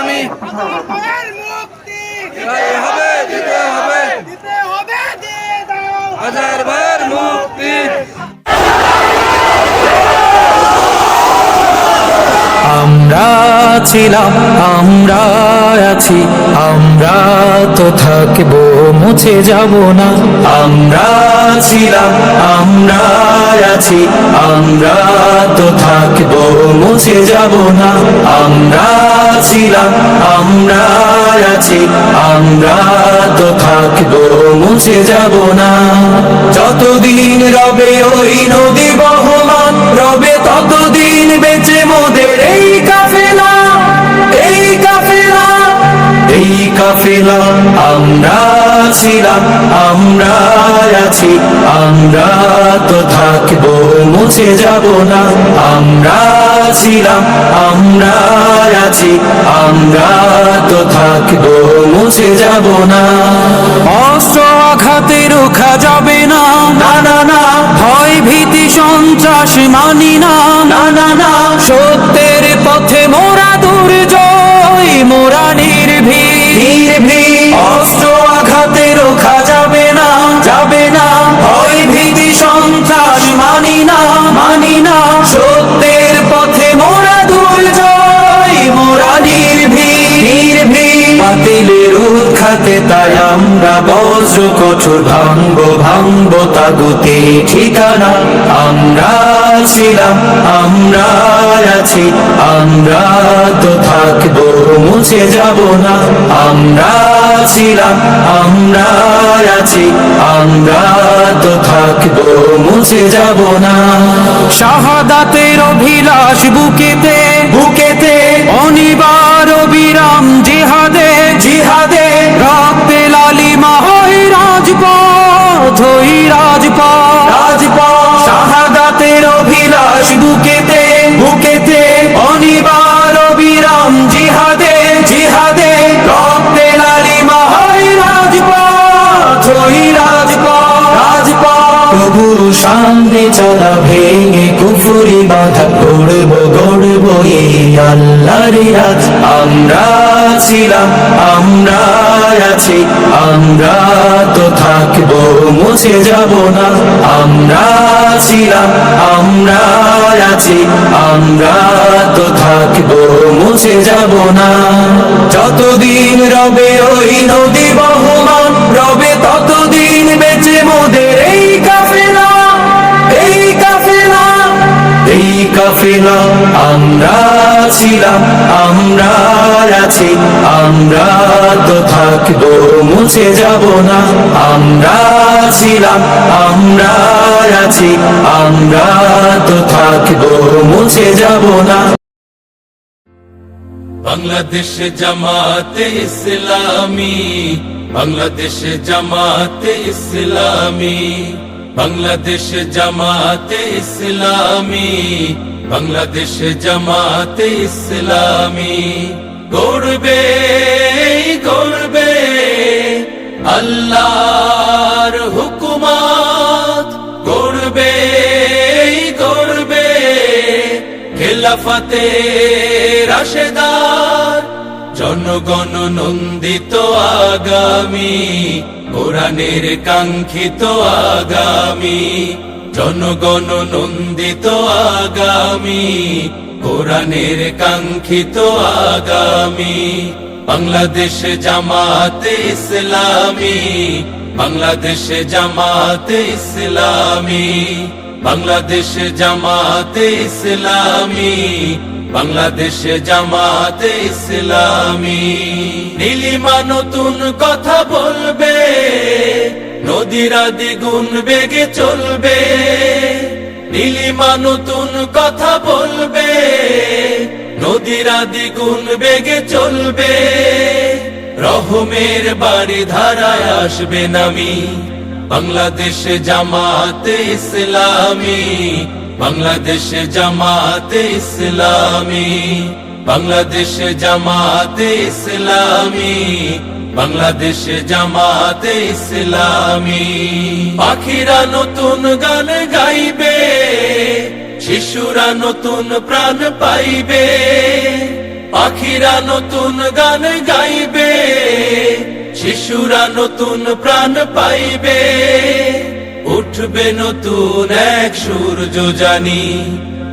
ইসলামী দিতে হবে হাজার ভাইয়ের মুক্তি। আমরা ছিলাম, আমরা আছি, আমরা তো থাকবো, মুছে যাব না। আমরা ছিলাম, আমরা আছি, আমরা তো থাকবো, মুছে যাব না। আমরা ছিলাম, আমরা আছি, আমরা তো থাকবো, মুছে যাব না। যতদিন রবে ওই নদী বহমান, রবে ততদিন বেঁচে মোদের এই কাফেলা, এই কাফেলা, এই কাফেলা। আমরা ছিলাম, আমরা আছি, আমরা তো থাকবো, মুছে যাব না। আমরা ছিলাম, আমরা আছি, আমরা তো থাকবো, মুছে যাব না। অস্ত্র আঘাতে রোখা যাবে না, না না না। ভয় ভীতি সন্ত্রাস মানি না, না না না। সত্যের পথে মোরা দুর্জয়, মোরা নির্ভীক, নির্ভীক। অস্ত্র আঘাতে রোখা যাবে না, যাবে না। ভয় ভীতি সন্ত্রাস মানি না, মানি না। সত্যের পথে মোরা দুর্জয়, মোরা নির্ভীক, নির্ভীক। বাতিলের উৎখাতে তাই আমরা বজ্র কঠোর ভাঙবো, ভাঙবো তাগুতে ঠিকানা। আমরা ছিলাম, আমরা আছি, আমরা তো থাকবো, মুছে যাব না। আমরা ছিলাম, আমরা আছি, আমরা তো থাকবো, মুছে যাব না। শাহাদাতের অভিলাষ বুকেতে, বুকেতে। অনিবার বিরাম জিহাদে, জিহাদে। রক্তে লালিমা হয় রাজপথ, ওই রাজপথ, রাজপথ। শাহাদাতের অভিলাষ বুকেতে, বুকেতে। অনিবার বিরাম জিহাদে, জিহাদে। রক্তে লালিমা হয় রাজপথ, ওই রাজপথ, রাজপথ। প্রভুর সামনে চলা ভেঙে কুফরি বাধা গড়বো, গড়বো এই আল্লাহর রাজ। আমরা ছিলাম, আমরা আছি, আমরা তো থাকবো, মুছে যাব না। আমরা ছিলাম, আমরা আছি, আমরা তো থাকবো, মুছে যাব না। যতদিন রবে ওই নদী বহমান, রবে ততদিন বেঁচে মোদের এই কাফেলা, এই কাফেলা, এই কাফেলা। আমরা ছিলাম, আমরা আছি, আমরা তো থাকবো, মুছে যাব না। আমরা ছিলাম, আমরা আছি, আমরা তো থাকবো, মুছে যাব না। বাংলাদেশ জামাতে ইসলামী, বাংলাদেশ জামাতে ইসলামী, বাংলাদেশ জামাতে ইসলামী, বাংলাদেশ জামাতে ইসলামী। গড়বে, গড়বে আল্লাহর হুকুমত, গড়বে, গড়বে খেলাফতে রাশেদার। জনগণ নন্দিত আগামী, কোরআনের কাঙ্ক্ষিত আগামী। জনগণ নন্দিত আগামী, কোরআনের কাঙ্ক্ষিত আগামী। বাংলাদেশ জামাতে ইসলামী, বাংলাদেশ জামাতে ইসলামী, বাংলাদেশ জামাতে ইসলামী, বাংলাদেশ জামাতে ইসলামী। নীলিমা নতুন কথা বলবে, নদীরা দ্বিগুণ বেগে চলবে। নীলিমা নতুন কথা বলবে, নদীরা দ্বিগুণ বেগে চলবে। রহমের বাড়ি ধারায় আসবে নামি, বাংলাদেশ জামাতে ইসলামী, বাংলাদেশ জামাতে ইসলামী, বাংলাদেশ জামাতে ইসলামী, বাংলাদেশ জামাতে ইসলামী। পাখিরা নতুন গান গাইবে, শিশুরা নতুন প্রাণ পাইবে। পাখিরা নতুন গান গাইবে, শিশুরা নতুন প্রাণ পাইবে, উঠবে নতুন এক সূর্য জানি।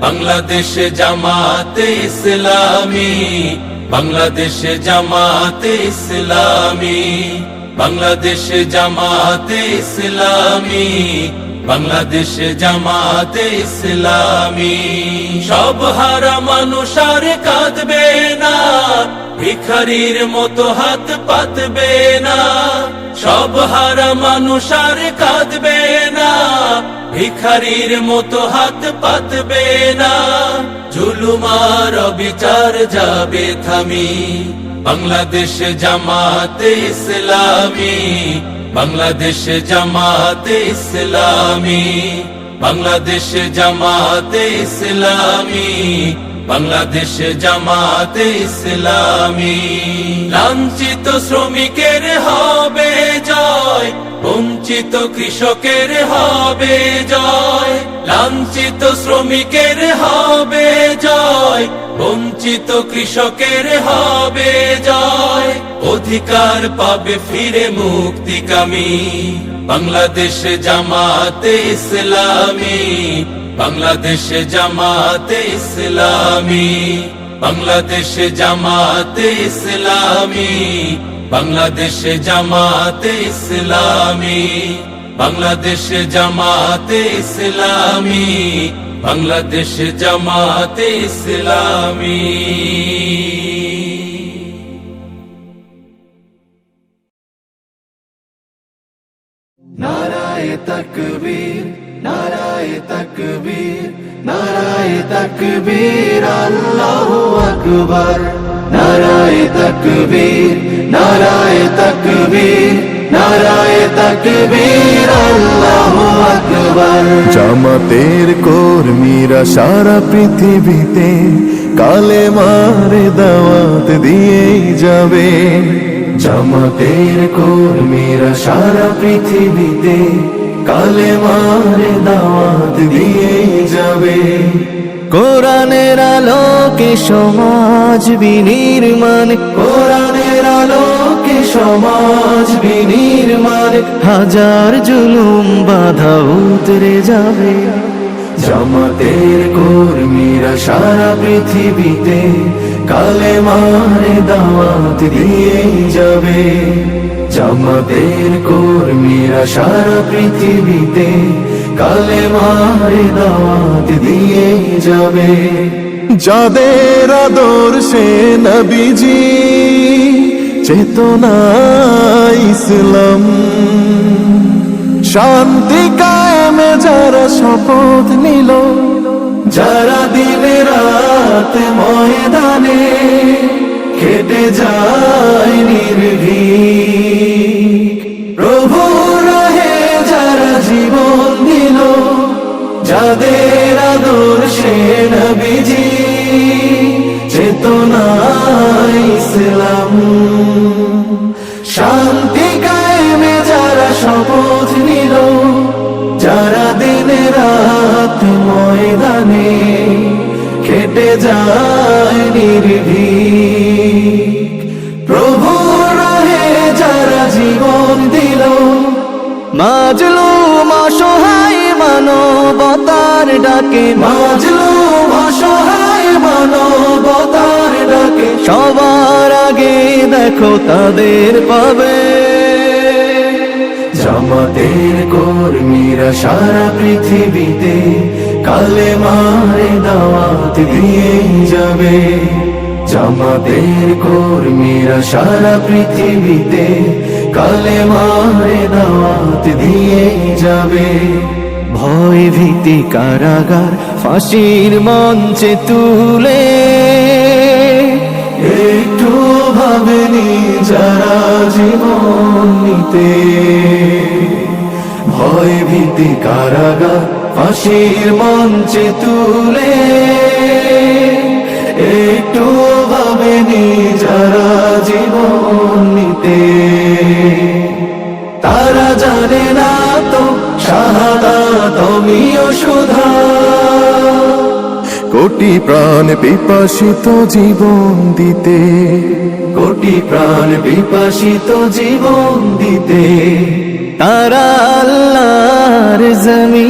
বাংলাদেশ জামাতে ইসলামী, বাংলাদেশ জামাতে ইসলামী, বাংলাদেশ জামাতে ইসলামী, বাংলাদেশ জামাতে ইসলামী। সব হারা মানুষ আর কাঁদবে না, ভিখারির মতো হাত পাতবে না। সব হারা মানুষ আর কাঁদবে না, ভিখারির মতো হাত পাতবে না। জুলুম আর অবিচার যাবে থামি, বাংলাদেশ জামাতে ইসলামী, বাংলাদেশ জামাতে ইসলামী, বাংলাদেশ জামাতে ইসলামী, বাংলাদেশ জামাতে ইসলামী। লাঞ্ছিত শ্রমিকের হবে জয়, বঞ্চিত কৃষকের হবে জয়। লাঞ্ছিত শ্রমিকের হবে জয়, বঞ্চিত কৃষকের হবে জয়। অধিকার পাবে ফিরে মুক্তিকামী, বাংলাদেশ জামাতে ইসলামী, বাংলাদেশ জামাতে ইসলামী, বাংলাদেশ জামাতে ইসলামী, বাংলাদেশ জামাতে ইসলামী, বাংলাদেশ জামাতে ইসলামী, বাংলাদেশ জামাতে ইসলামী। নারায়ে তাকবীর, নারায়ে তাকবীর, নারায়ে তাকবীর, আল্লাহু আকবার। নারায়ে তাকবীর, নারায়ে তাকবীর, নারায়ে তাকবীর, আল্লাহু আকবার। জামাতের কর্মীরা সারা পৃথিবীতে কালেমার দাওয়াত দিয়েই যাবে। জামাতের কর্মীরা সারা পৃথিবীতে কালেমার দাওয়াত দিয়েই যাবে। কোরআনের আলোকে সমাজ বিনির্মাণ, কোরআনের আলোকে সমাজ বিনির্মাণ, হাজার জুলুম বাধা উতরে যাবে। জামাতের কর্মীরা সারা পৃথিবীতে কালেমার দাওয়াত দিয়েই যাবে। জামাতের কর্মীরা সারা পৃথিবীতে কালেমার দাওয়াত দিয়েই যাবে। যাদের আদর্শে নবীজি চেতনা ইসলাম, শান্তি কায়েমে যারা শপথ নিল, যারা দিনে রাত ময়দানে খেটে যায় নির্ভীক, প্রভু রাহে যারা জীবন দিল, যাদের আদর্শে নবীজি চেতনা ইসলাম, শান্তি কায়েমে যারা শপথ নিল, যারা দিনে রাত ময়দানে খেটে যায় নির্ভীক, প্রভু রাহে যারা জীবন দিল, মাজলুম অসহায় মানবতার ডাকে, মাজলুম অসহায় মানবতার ডাকে, সবার আগে দেখো তাদের পাবে। জামাতের কর্মীরা সারা পৃথিবীতে কালেমার দাওয়াত দিয়েই যাবে। জামাতের কর্মীরা সারা পৃথিবীতে কালেমার দাওয়াত দিয়েই যাবে। ভয় ভীতি কারাগার ফাঁসির মঞ্চে তুলে একটু ভাবেনি যারা জীবন নিতে। ভয় ভীতি কারাগার ফাঁসির মঞ্চে তুলে একটু ভাবেনি যারা জীবন নিতে। তারা জানে না তো শাহাদাত আমিও সুধা, কোটি প্রাণ বিপাসিত জীবন দিতে, কোটি প্রাণ বিপাসিত জীবন দিতে। তারা আল্লাহর জমিন